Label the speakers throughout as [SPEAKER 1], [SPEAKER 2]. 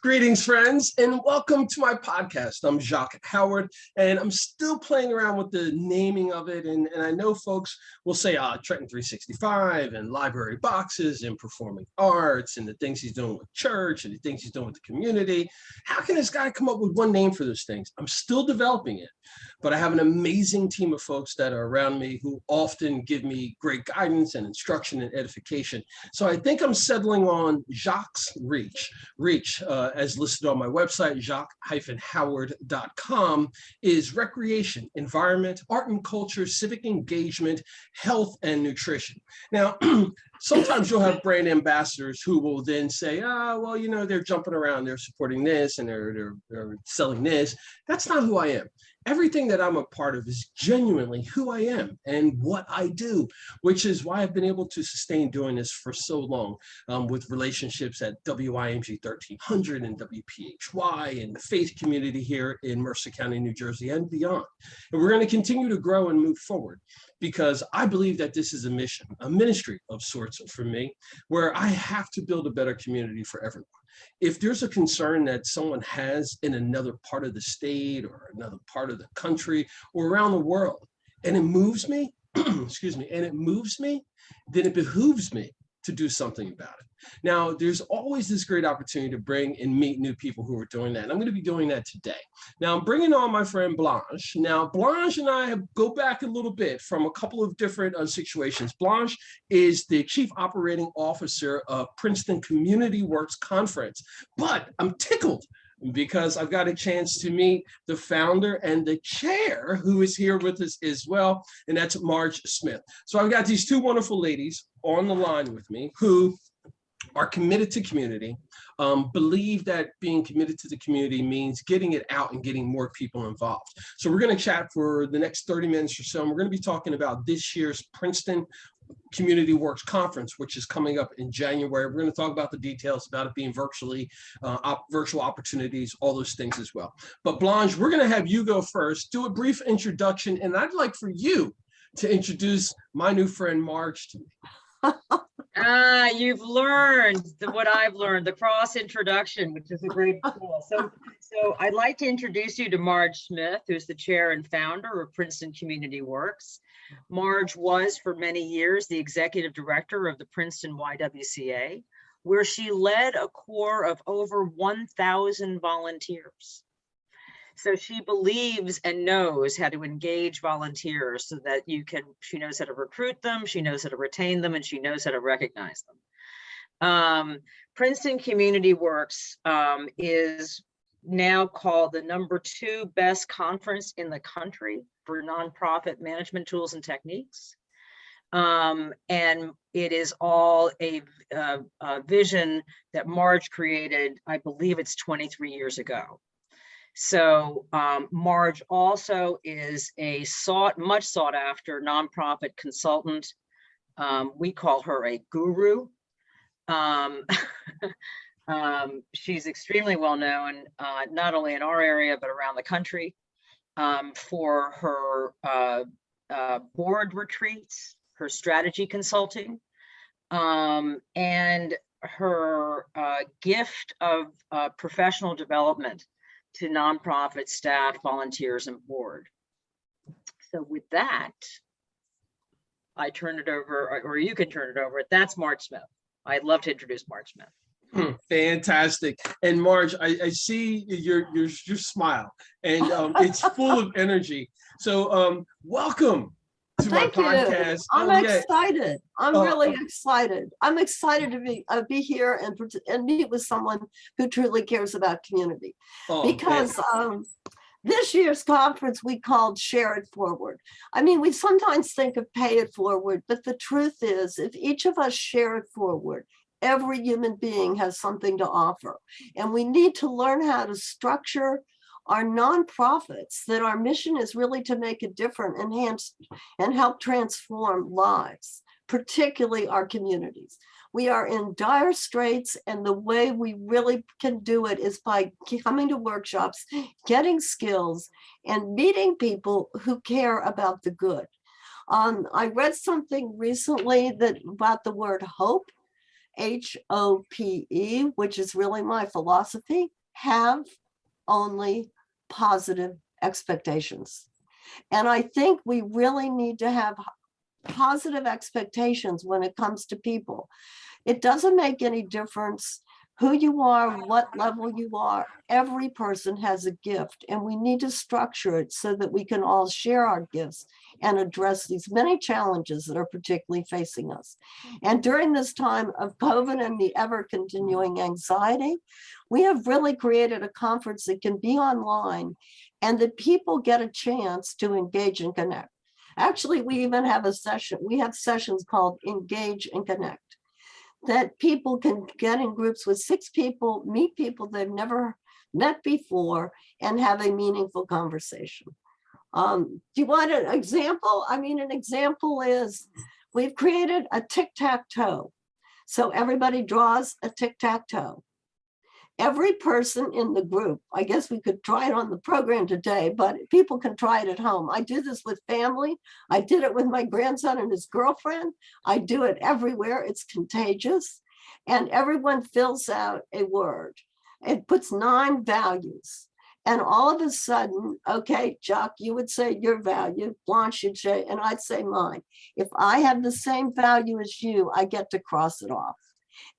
[SPEAKER 1] Greetings, friends, and welcome to my podcast. I'm Jacques Howard, and I'm still playing around with the naming of it. And I know folks will say, Trenton 365 and library boxes and performing arts and the things he's doing with church and the things he's doing with the community. How can this guy come up with one name for those things? I'm still developing it, but I have an amazing team of folks that are around me who often give me great guidance and instruction and edification. So I think I'm settling on Jacques Reach. Reach, as listed on my website, jacques-howard.com, is recreation, environment, art and culture, civic engagement, health, and nutrition. Now, sometimes you'll have brand ambassadors who will then say, well, you know, they're jumping around, they're supporting this, and they're selling this. That's not who I am. Everything that I'm a part of is genuinely who I am and what I do, which is why I've been able to sustain doing this for so long, with relationships at WIMG 1300 and WPHY and the faith community here in Mercer County, New Jersey, and beyond. And we're going to continue to grow and move forward because I believe that this is a mission, a ministry of sorts for me, where I have to build a better community for everyone. If there's a concern that someone has in another part of the state or another part of the country or around the world, and it moves me, excuse me, and it moves me, then it behooves me to do something about it. Now, there's always this great opportunity to bring and meet new people who are doing that. And I'm going to be doing that today. Now, I'm bringing on my friend Blanche. Now, Blanche and I go back a little bit from a couple of different situations. Blanche is the Chief Operating Officer of Princeton Community Works Conference. But I'm tickled because I've got a chance to meet the founder and the chair who is here with us as well, and that's Marge Smith. So I've got these two wonderful ladies on the line with me who are committed to community, believe that being committed to the community means getting it out and getting more people involved. So we're going to chat for the next 30 minutes or so, and we're going to be talking about this year's Princeton Community Works Conference, which is coming up in January. We're going to talk about the details about it being virtual opportunities, all those things as well. But Blanche, we're going to have you go first, do a brief introduction, and I'd like for you to introduce my new friend Marge to me.
[SPEAKER 2] You've learned what I've learned, the cross introduction, which is a great tool. So I'd like to introduce you to Marge Smith, who's the chair and founder of Princeton Community Works. Marge was for many years the executive director of the Princeton YWCA, where she led a corps of over 1,000 volunteers. So she believes and knows how to engage volunteers so that she knows how to recruit them, she knows how to retain them, and she knows how to recognize them. Princeton Community Works is now called the #2 best conference in the country for nonprofit management tools and techniques. And it is all a vision that Marge created, I believe it's 23 years ago. So Marge also is a much sought after nonprofit consultant. We call her a guru. She's extremely well known, not only in our area, but around the country, for her board retreats, her strategy consulting, and her gift of professional development to nonprofit staff, volunteers, and board. So with that, I turn it over, or you can turn it over. That's Marge Smith. I'd love to introduce Marge Smith.
[SPEAKER 1] Fantastic. And Marge, I see your smile, and it's full of energy. So welcome to my podcast.
[SPEAKER 3] I'm excited. I'm really excited. I'm excited to be here and meet with someone who truly cares about community. Because this year's conference we called Share It Forward. I mean, we sometimes think of Pay It Forward, but the truth is, if each of us share it forward, every human being has something to offer. And we need to learn how to structure our nonprofits, that our mission is really to make a difference, enhance, and help transform lives, particularly our communities. We are in dire straits, and the way we really can do it is by coming to workshops, getting skills, and meeting people who care about the good. I read something recently about the word hope, HOPE, which is really my philosophy, have only positive expectations. And I think we really need to have positive expectations when it comes to people. It doesn't make any difference who you are, what level you are. Every person has a gift, and we need to structure it so that we can all share our gifts and address these many challenges that are particularly facing us. And during this time of COVID and the ever continuing anxiety, we have really created a conference that can be online and that people get a chance to engage and connect. Actually, we even have a session. We have sessions called Engage and Connect, that people can get in groups with 6 people, meet people they've never met before, and have a meaningful conversation. Do you want an example? I mean, an example is we've created a tic-tac-toe. So everybody draws a tic-tac-toe. Every person in the group, I guess we could try it on the program today, but people can try it at home. I do this with family. I did it with my grandson and his girlfriend. I do it everywhere. It's contagious. And everyone fills out a word. It puts 9 values. And all of a sudden, okay, Jock, you would say your value, Blanche, you'd say, and I'd say mine. If I have the same value as you, I get to cross it off.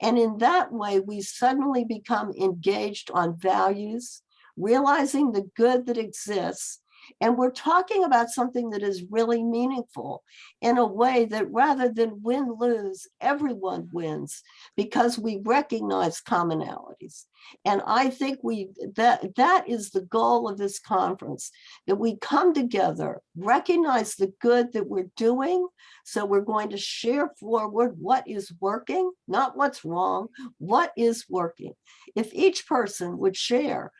[SPEAKER 3] And in that way, we suddenly become engaged on values, realizing the good that exists. And we're talking about something that is really meaningful in a way that rather than win-lose, everyone wins because we recognize commonalities. And I think that is the goal of this conference, that we come together, recognize the good that we're doing. So we're going to share forward what is working, not what's wrong, what is working. If each person would share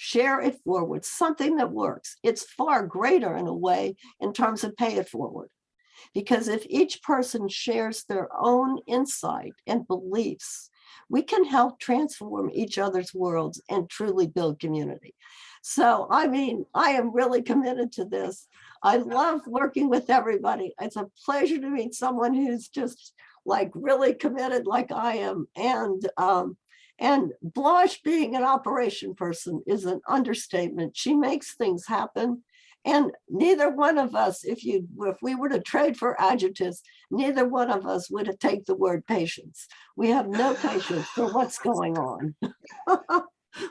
[SPEAKER 3] it forward, something that works, it's far greater in a way in terms of pay it forward. Because if each person shares their own insight and beliefs, we can help transform each other's worlds and truly build community. So, I mean, I am really committed to this. I love working with everybody. It's a pleasure to meet someone who's just like really committed like I am. And Blanche being an operation person is an understatement. She makes things happen. And neither one of us, if we were to trade for adjectives, neither one of us would take the word patience. We have no patience for what's going on.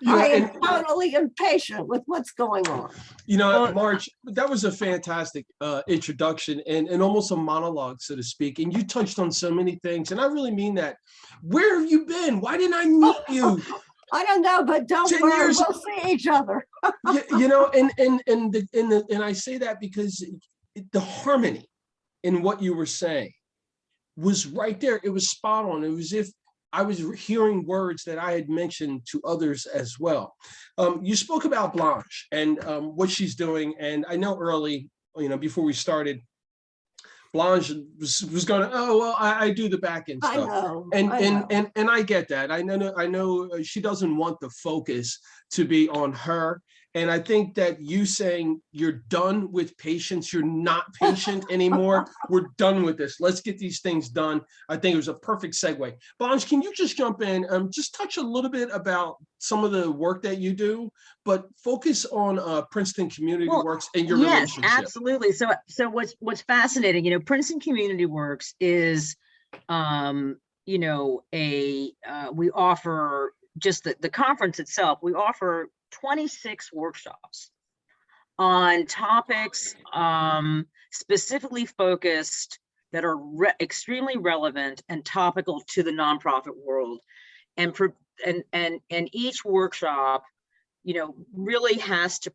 [SPEAKER 3] I am totally impatient with what's going on.
[SPEAKER 1] You know, Marge, that was a fantastic introduction and almost a monologue, so to speak. And you touched on so many things, and I really mean that. Where have you been? Why didn't I meet you?
[SPEAKER 3] I don't know, but don't worry, we'll see each other.
[SPEAKER 1] You know, and I say that because the harmony in what you were saying was right there. It was spot on. It was as if I was hearing words that I had mentioned to others as well. You spoke about Blanche and what she's doing, and I know early, you know, before we started, Blanche was going, oh, well, I do the back end stuff. I know. And I get that. I know she doesn't want the focus to be on her. And I think that you saying you're done with patience, you're not patient anymore. We're done with this. Let's get these things done. I think it was a perfect segue. Blanche, can you just jump in, just touch a little bit about some of the work that you do, but focus on Princeton Community Works and your relationship.
[SPEAKER 2] Yes, absolutely. So what's fascinating, you know, Princeton Community Works is, you know, we offer just the conference itself. We offer 26 workshops on topics specifically focused that are extremely relevant and topical to the nonprofit world, and each workshop, you know, really has to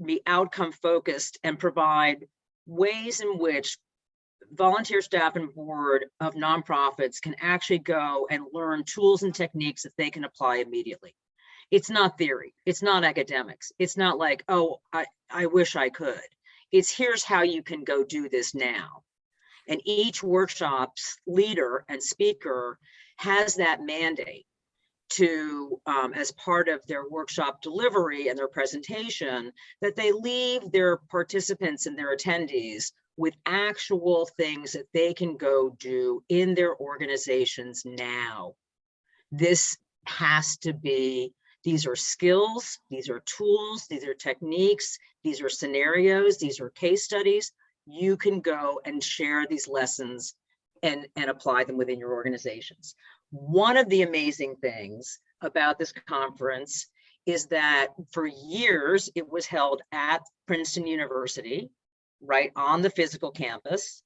[SPEAKER 2] be outcome focused and provide ways in which volunteer staff and board of nonprofits can actually go and learn tools and techniques that they can apply immediately. It's not theory. It's not academics. It's not like, oh, I wish I could. It's here's how you can go do this now. And each workshop's leader and speaker has that mandate to, as part of their workshop delivery and their presentation, that they leave their participants and their attendees with actual things that they can go do in their organizations now. This has to be, these are skills, these are tools, these are techniques, these are scenarios, these are case studies. You can go and share these lessons and apply them within your organizations. One of the amazing things about this conference is that for years it was held at Princeton University, right on the physical campus.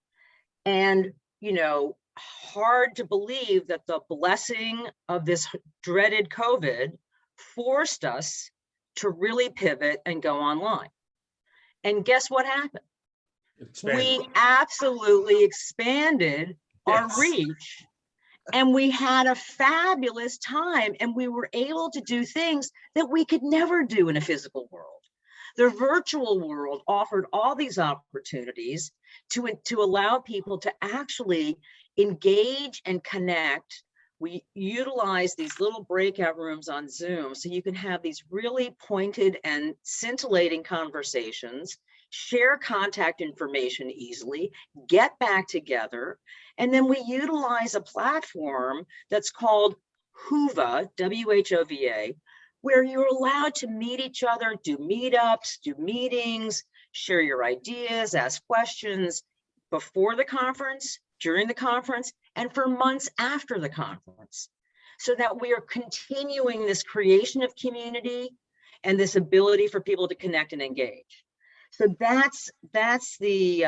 [SPEAKER 2] And, you know, hard to believe that the blessing of this dreaded COVID forced us to really pivot and go online. And guess what happened? We absolutely expanded our reach, and we had a fabulous time, and we were able to do things that we could never do in a physical world. The virtual world offered all these opportunities to allow people to actually engage and connect. We utilize these little breakout rooms on Zoom so you can have these really pointed and scintillating conversations, share contact information easily, get back together. And then we utilize a platform that's called Whova, W-H-O-V-A, where you're allowed to meet each other, do meetups, do meetings, share your ideas, ask questions before the conference, during the conference, and for months after the conference, so that we are continuing this creation of community and this ability for people to connect and engage. So that's the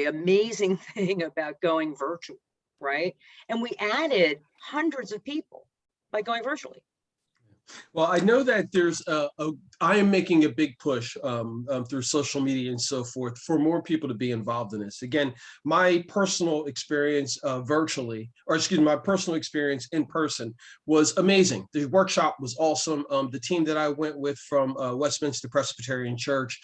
[SPEAKER 2] amazing thing about going virtual, right? And we added hundreds of people by going virtually.
[SPEAKER 1] Well, I know that there's I am making a big push through social media and so forth for more people to be involved in this. Again, my personal experience virtually, or excuse me, my personal experience in person was amazing. The workshop was awesome. The team that I went with from Westminster Presbyterian Church,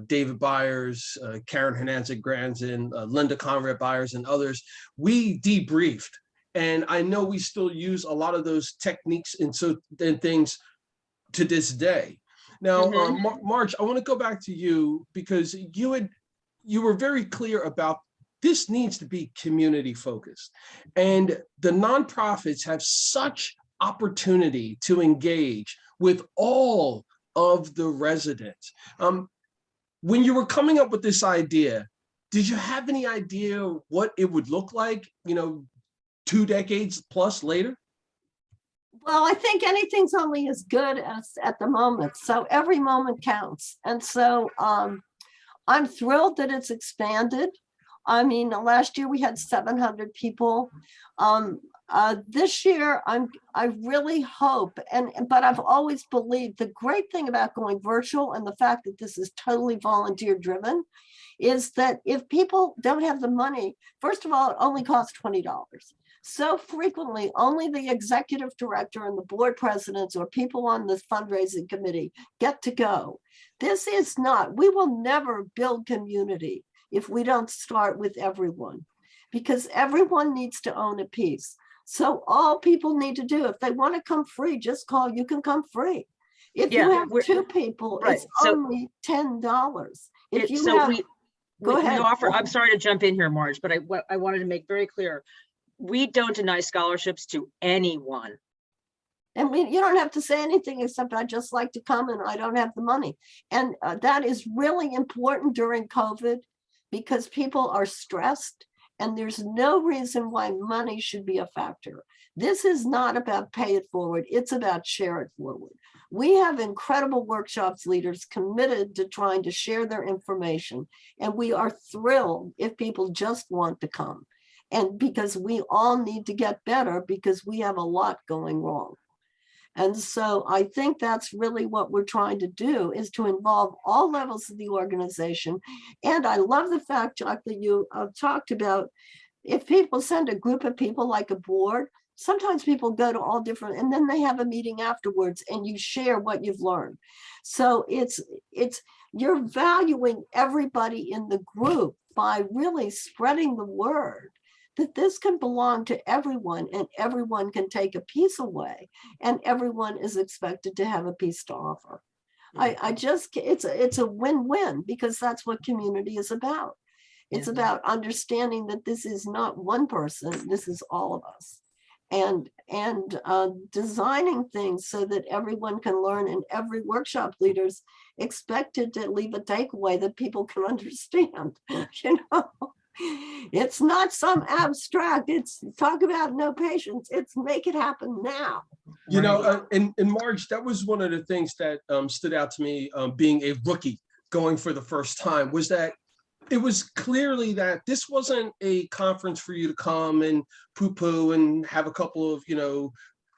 [SPEAKER 1] David Byers, Karen Hernandez-Granzin, Linda Conrad Byers, and others, we debriefed. And I know we still use a lot of those techniques and things to this day. Now, Marge, I want to go back to you because you were very clear about this needs to be community focused, and the nonprofits have such opportunity to engage with all of the residents. When you were coming up with this idea, did you have any idea what it would look like? 2 decades plus later?
[SPEAKER 3] Well, I think anything's only as good as at the moment. So every moment counts. And so I'm thrilled that it's expanded. I mean, last year we had 700 people. This year, I really hope, but I've always believed the great thing about going virtual and the fact that this is totally volunteer driven is that if people don't have the money, first of all, it only costs $20. So frequently, only the executive director and the board presidents or people on the fundraising committee get to go. This is not, we will never build community if we don't start with everyone, because everyone needs to own a piece. So all people need to do, if they want to come free, just call, you can come free. If you have 2 people, right, it's only $10. If you go ahead.
[SPEAKER 2] I'm sorry to jump in here, Marge, but I wanted to make very clear, we don't deny scholarships to anyone.
[SPEAKER 3] And you don't have to say anything except I just like to come and I don't have the money. And that is really important during COVID because people are stressed and there's no reason why money should be a factor. This is not about pay it forward. It's about share it forward. We have incredible workshops leaders committed to trying to share their information. And we are thrilled if people just want to come. And because we all need to get better because we have a lot going wrong. And so I think that's really what we're trying to do is to involve all levels of the organization. And I love the fact, Jack, that you talked about if people send a group of people like a board, sometimes people go to all different, and then they have a meeting afterwards and you share what you've learned. So you're valuing everybody in the group by really spreading the word that this can belong to everyone and everyone can take a piece away and everyone is expected to have a piece to offer. I just, it's a win-win because that's what community is about. It's
[SPEAKER 2] Mhm.
[SPEAKER 3] about understanding that this is not one person, this is all of us. And designing things so that everyone can learn, and every workshop leader's expected to leave a takeaway that people can understand. You know, it's not some abstract, it's talk about no patience, it's make it happen now.
[SPEAKER 1] You know,
[SPEAKER 2] Right.
[SPEAKER 1] in March, that was one of the things that stood out to me, being a rookie going for the first time, was that it was clearly that this wasn't a conference for you to come and poo-poo and have a couple of,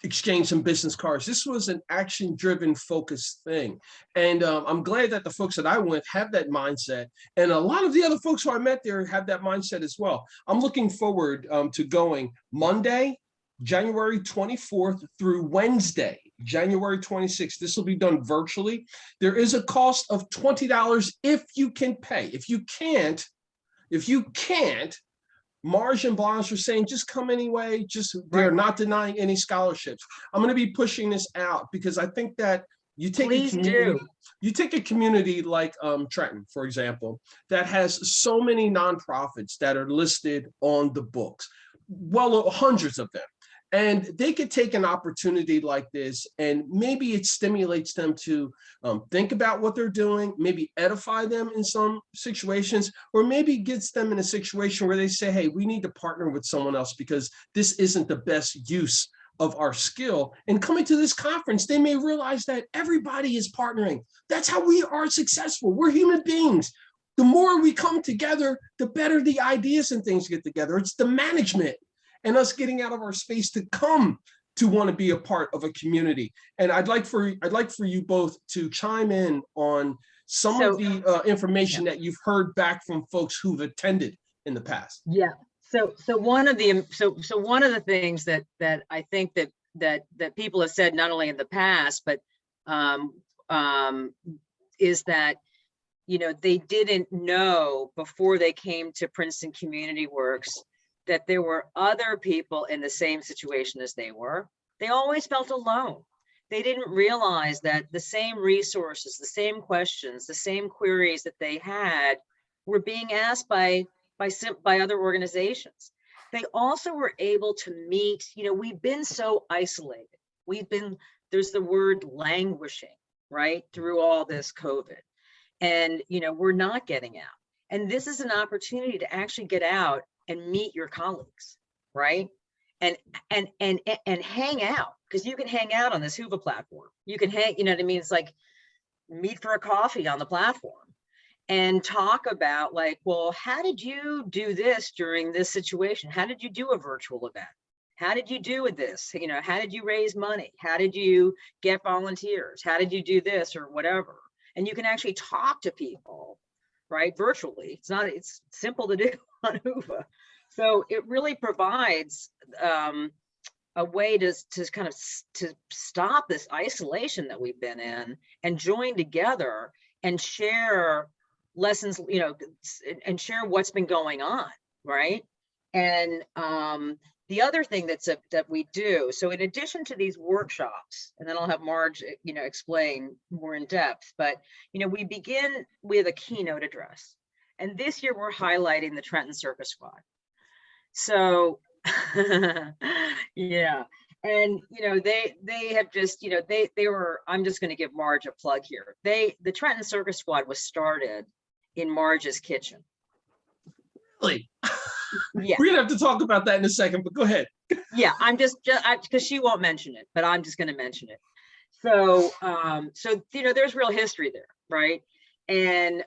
[SPEAKER 1] exchange some business cards. This was an action-driven, focused thing. And I'm glad that the folks that I went have that mindset. And a lot of the other folks who I met there have that mindset as well. I'm looking forward to going Monday, January 24th through Wednesday, January 26th. This will be done virtually. There is a cost of $20 if you can pay. If you can't, Marge and Blanche are saying, just come anyway. They're
[SPEAKER 2] Right.
[SPEAKER 1] not denying any scholarships. I'm going to be pushing this out because I think that you take
[SPEAKER 2] Please do.
[SPEAKER 1] a community like Trenton, for example, that has so many nonprofits that are listed on the books, well, hundreds of them. And they could take an opportunity like this, and maybe it stimulates them to think about what they're doing, maybe edify them in some situations, or maybe gets them in a situation where they say, hey, we need to partner with someone else because this isn't the best use of our skill. And coming to this conference, they may realize that everybody is partnering. That's how we are successful. We're human beings. The more we come together, the better the ideas and things get together. It's the management and us getting out of our space to come to want to be a part of a community. And I'd like for you both to chime in on some of the information that you've heard back from folks who've attended in the past.
[SPEAKER 2] Yeah. So one of the things that I think that people have said, not only in the past, but is that, they didn't know before they came to Princeton Community Works that there were other people in the same situation as they were. They always felt alone. They didn't realize that the same resources, the same questions, the same queries that they had were being asked by other organizations. They also were able to meet, we've been so isolated. There's the word languishing, right, through all this COVID. And, we're not getting out. And this is an opportunity to actually get out and meet your colleagues, right? And hang out, because you can hang out on this Whova platform. You can hang, you know what I mean? It's like meet for a coffee on the platform and talk about like, well, how did you do this during this situation? How did you do a virtual event? How did you do with this? How did you raise money? How did you get volunteers? How did you do this or whatever? And you can actually talk to people, right? Virtually. It's simple to do on Whova. So it really provides a way to kind of to stop this isolation that we've been in and join together and share lessons, and share what's been going on, right? And the other thing that we do, so in addition to these workshops, and then I'll have Marge, explain more in depth, but, we begin with a keynote address. And this year we're highlighting the Trenton Circus Squad. So, yeah. And, they have just, they were, I'm just going to give Marge a plug here. The Trenton Circus Squad was started in Marge's kitchen.
[SPEAKER 1] Really?
[SPEAKER 2] Yeah.
[SPEAKER 1] We're gonna have to talk about that in a second, but go ahead.
[SPEAKER 2] Yeah, I'm just because she won't mention it, but I'm just going to mention it. So, there's real history there, right? And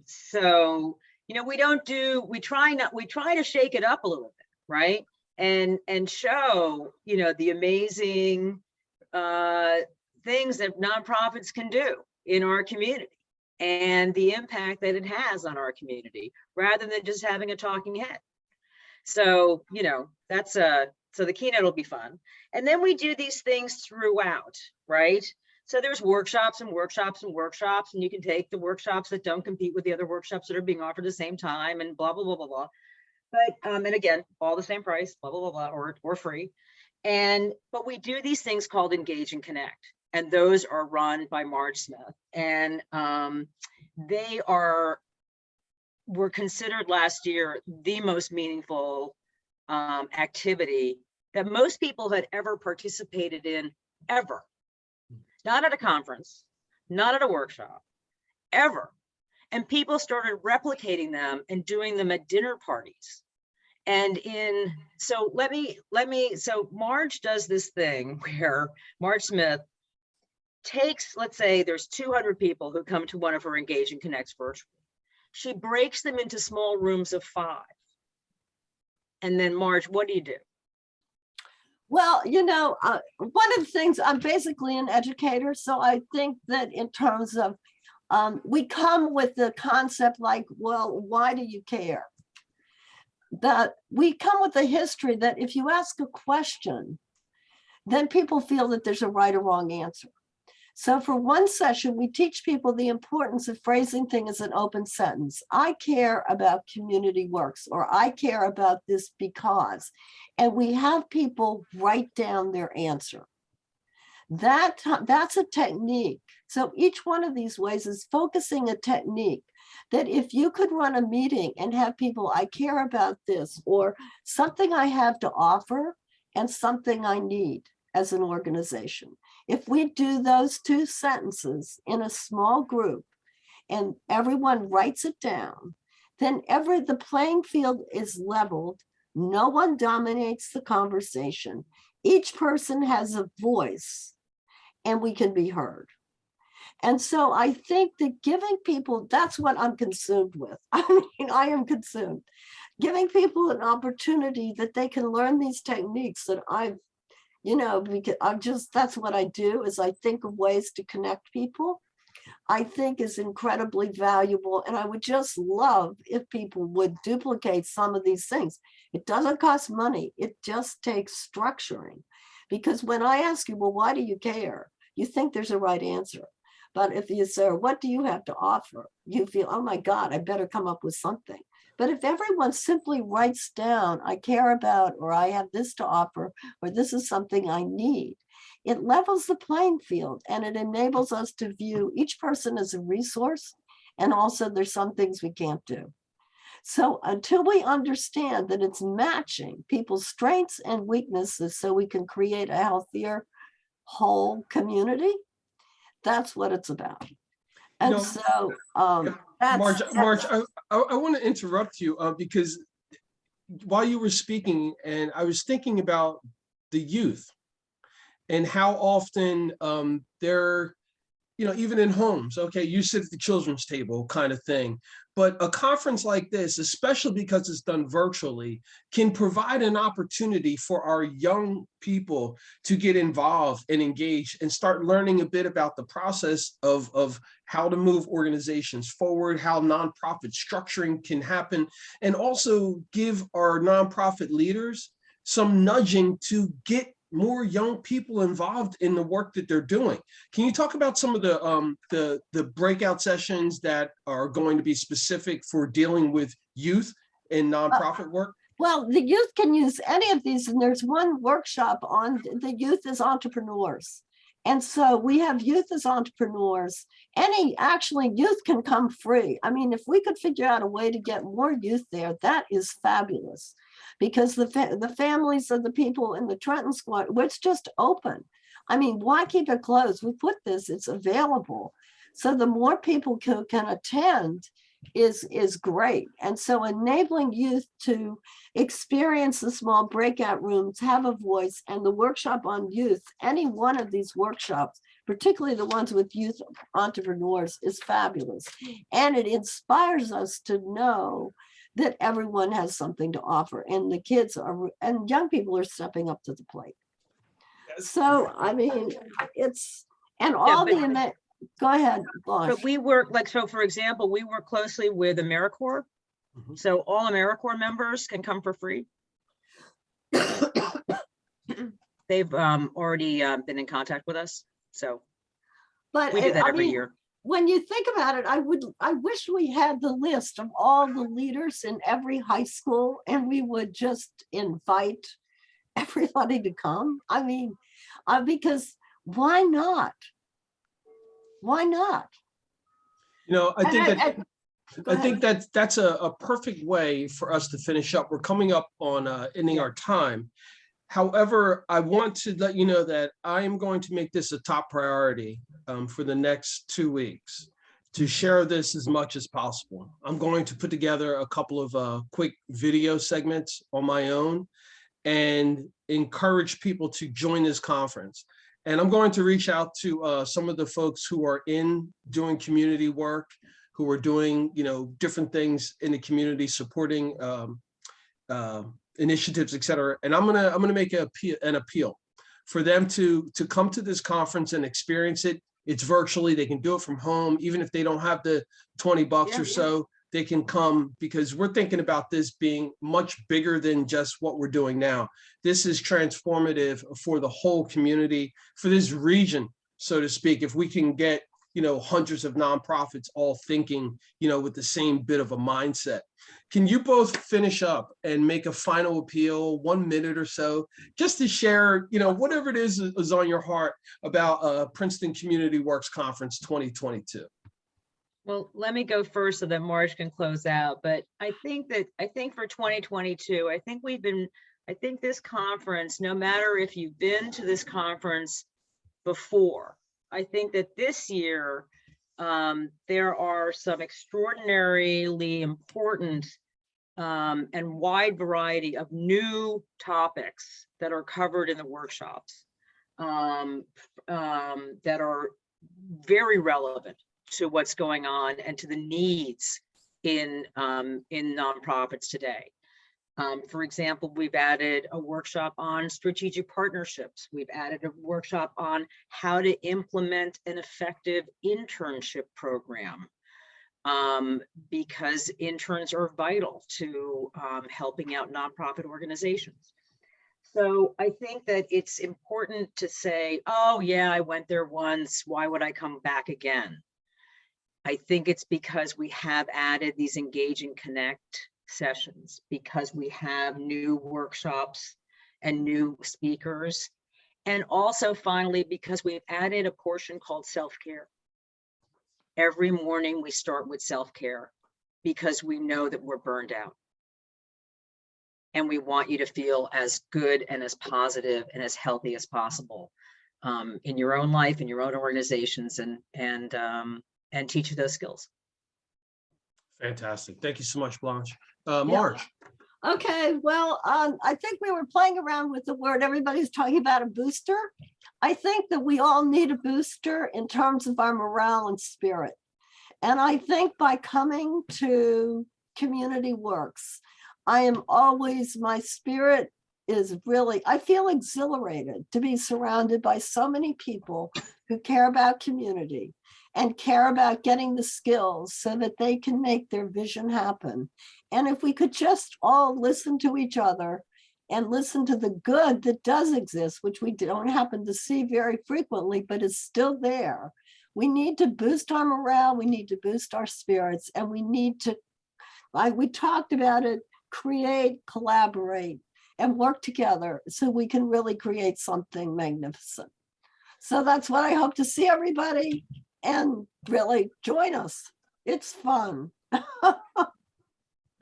[SPEAKER 2] so, we try to shake it up a little bit, right? And show, the amazing things that nonprofits can do in our community and the impact that it has on our community, rather than just having a talking head. So, so the keynote will be fun. And then we do these things throughout, right? So there's workshops and workshops and workshops, and you can take the workshops that don't compete with the other workshops that are being offered at the same time, and blah, blah, blah, blah, blah. But, and again, all the same price, blah, blah, blah, blah, or free. But we do these things called Engage and Connect. and those are run by Marge Smith. And they were considered last year the most meaningful activity that most people had ever participated in, ever. Not at a conference, not at a workshop, ever. And people started replicating them and doing them at dinner parties. And so Marge does this thing where Marge Smith takes, let's say there's 200 people who come to one of her Engage and Connects virtually. She breaks them into small rooms of 5. And then Marge, what do you do?
[SPEAKER 3] Well, one of the things, I'm basically an educator, so I think that in terms of, we come with the concept like, well, why do you care? That we come with a history that if you ask a question, then people feel that there's a right or wrong answer. So for one session, we teach people the importance of phrasing things as an open sentence. I care about community works, or I care about this because, and we have people write down their answer. That's a technique. So each one of these ways is focusing a technique that if you could run a meeting and have people, I care about this, or something I have to offer and something I need as an organization. If we do those 2 sentences in a small group and everyone writes it down, then the playing field is leveled. No one dominates the conversation. Each person has a voice and we can be heard. And so I think that giving people, that's what I'm consumed with. I mean, I am consumed. Giving people an opportunity that they can learn these techniques that because that's what I do, is I think of ways to connect people, I think is incredibly valuable. And I would just love if people would duplicate some of these things. It doesn't cost money. It just takes structuring. Because when I ask you, well, why do you care? You think there's a right answer. But if you say, what do you have to offer? You feel, oh my God, I better come up with something. But if everyone simply writes down, I care about, or I have this to offer, or this is something I need, it levels the playing field and it enables us to view each person as a resource. And also there's some things we can't do. So until we understand that it's matching people's strengths and weaknesses so we can create a healthier whole community, that's what it's about. And
[SPEAKER 1] Marge, I want to interrupt you because while you were speaking, and I was thinking about the youth and how often they're, even in homes, okay, you sit at the children's table kind of thing. But a conference like this, especially because it's done virtually, can provide an opportunity for our young people to get involved and engage and start learning a bit about the process of how to move organizations forward, how nonprofit structuring can happen, and also give our nonprofit leaders some nudging to get more young people involved in the work that they're doing. Can you talk about some of the breakout sessions that are going to be specific for dealing with youth in nonprofit work?
[SPEAKER 3] Well, the youth can use any of these, and there's one workshop on the youth as entrepreneurs. And so we have youth as entrepreneurs. Actually, youth can come free. I mean, if we could figure out a way to get more youth there, that is fabulous. Because the families of the people in the Trenton Squad, it's just open. I mean, why keep it closed? We put this, it's available. So the more people can attend is great. And so enabling youth to experience the small breakout rooms, have a voice, and the workshop on youth, any one of these workshops, particularly the ones with youth entrepreneurs, is fabulous. And it inspires us to know that everyone has something to offer, and the kids are, and young people are stepping up to the plate. So, I mean, go ahead, Blanche.
[SPEAKER 2] But we work, so for example, we work closely with AmeriCorps. Mm-hmm. So all AmeriCorps members can come for free. They've already been in contact with us. So we do that every year.
[SPEAKER 3] When you think about it, I wish we had the list of all the leaders in every high school and we would just invite everybody to come. I mean, because Why not? Why not?
[SPEAKER 1] You know, I think that
[SPEAKER 3] Go ahead.
[SPEAKER 1] that's a perfect way for us to finish up. We're coming up on ending our time. However, I want to let you know that I am going to make this a top priority for the next 2 weeks to share this as much as possible. I'm going to put together a couple of quick video segments on my own and encourage people to join this conference. And I'm going to reach out to some of the folks who are doing community work, who are doing, different things in the community, supporting initiatives, et cetera. And I'm gonna make an appeal for them to come to this conference and experience it. It's virtually, they can do it from home, even if they don't have the $20 or so, they can come, because we're thinking about this being much bigger than just what we're doing now. This is transformative for the whole community, for this region, so to speak. If we can get, hundreds of nonprofits all thinking, with the same bit of a mindset. Can you both finish up and make a final appeal, 1 minute or so, just to share, whatever it is on your heart about Princeton Community Works Conference 2022?
[SPEAKER 2] Well, let me go first so that Marge can close out. But I think for 2022, I think this conference, no matter if you've been to this conference before, I think that this year, there are some extraordinarily important and wide variety of new topics that are covered in the workshops that are very relevant to what's going on and to the needs in nonprofits today. For example, we've added a workshop on strategic partnerships. We've added a workshop on how to implement an effective internship program, because interns are vital to helping out nonprofit organizations. So I think that it's important to say, oh yeah, I went there once, why would I come back again? I think it's because we have added these Engage and Connect sessions, because we have new workshops and new speakers, and also finally because we've added a portion called self-care. Every morning we start with self-care because we know that we're burned out, and we want you to feel as good and as positive and as healthy as possible in your own life, in your own organizations, and teach you those skills.
[SPEAKER 1] Fantastic. Thank you so much, Blanche. Marge.
[SPEAKER 3] Yeah. Okay, well, I think we were playing around with the word. Everybody's talking about a booster. I think that we all need a booster in terms of our morale and spirit. And I think by coming to Community Works, my spirit is really, I feel exhilarated to be surrounded by so many people who care about community and care about getting the skills so that they can make their vision happen. And if we could just all listen to each other and listen to the good that does exist, which we don't happen to see very frequently, but is still there. We need to boost our morale, we need to boost our spirits, and we need to, like we talked about it, create, collaborate, and work together so we can really create something magnificent. So that's what I hope to see, everybody. And really join us. It's fun.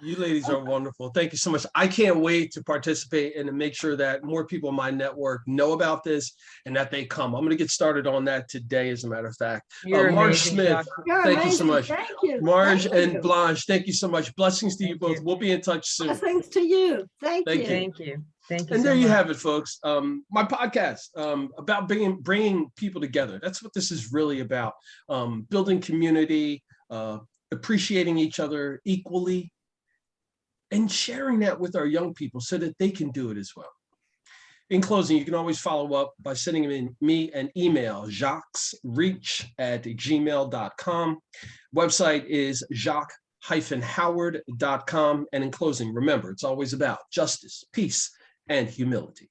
[SPEAKER 1] You ladies are wonderful. Thank you so much. I can't wait to participate and to make sure that more people in my network know about this and that they come. I'm going to get started on that today, as a matter of fact. Marge Smith, thank you so much.
[SPEAKER 3] Thank you.
[SPEAKER 1] Marge and Blanche, thank you so much. Blessings to you both. We'll be in touch soon.
[SPEAKER 3] Blessings to you. Thank you.
[SPEAKER 2] Thank you. Thank you.
[SPEAKER 1] And there you have it, folks. My podcast about bringing people together. That's what this is really about. Building community, appreciating each other equally, and sharing that with our young people so that they can do it as well. In closing, you can always follow up by sending me an email, jacquesreach@gmail.com. Website is jacques-howard.com. And in closing, remember, it's always about justice, peace, and humility.